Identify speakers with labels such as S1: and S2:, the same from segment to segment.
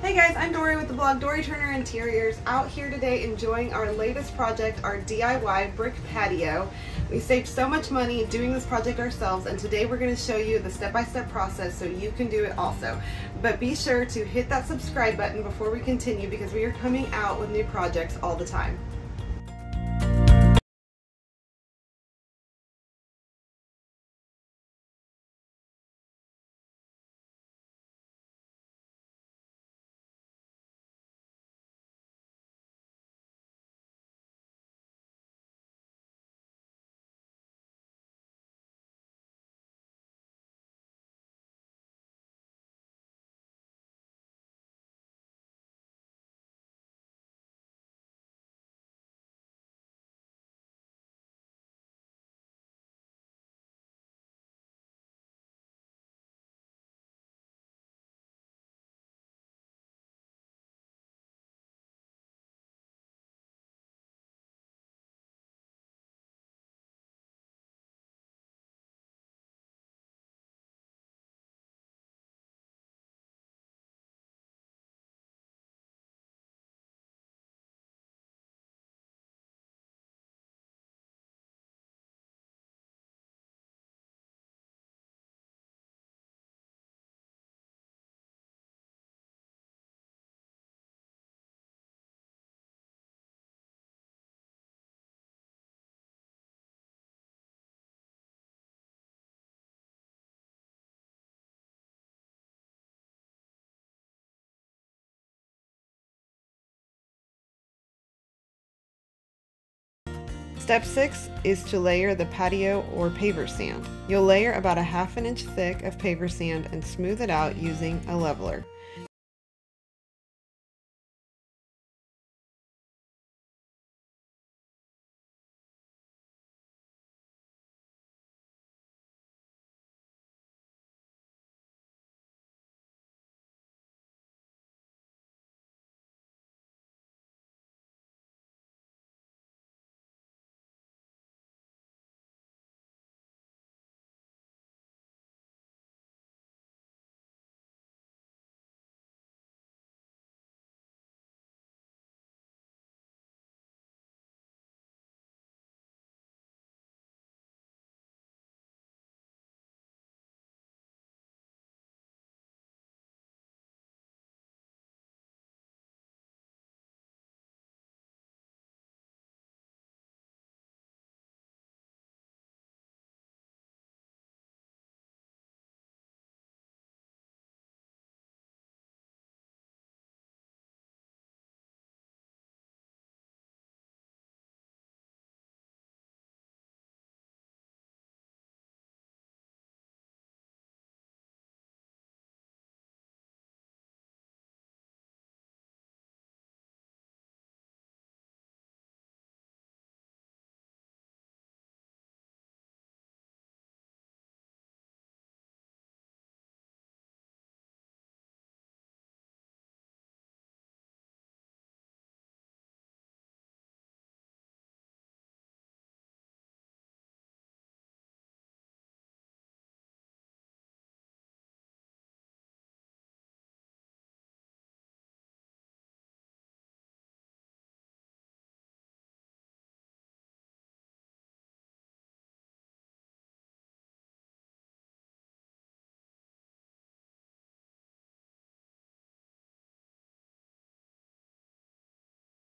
S1: Hey guys, I'm Dory with the blog Dory Turner Interiors, out here today enjoying our latest project, our DIY brick patio. We saved so much money doing this project ourselves, and today we're going to show you the step-by-step process so you can do it also. But be sure to hit that subscribe button before we continue, because we are coming out with new projects all the time. Step 6 is to layer the patio or paver sand. You'll layer about a ½ inch thick of paver sand and smooth it out using a leveler.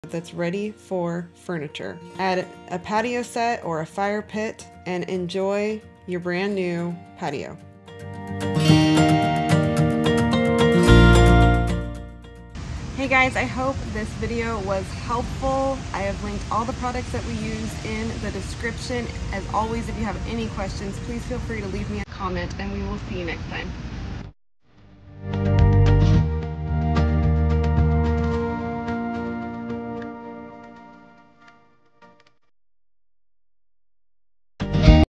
S1: That's ready for furniture. Add a patio set or a fire pit and enjoy your brand new patio. Hey guys, I hope this video was helpful. I have linked all the products that we use in the description. As always, if you have any questions, please feel free to leave me a comment, and we will see you next time.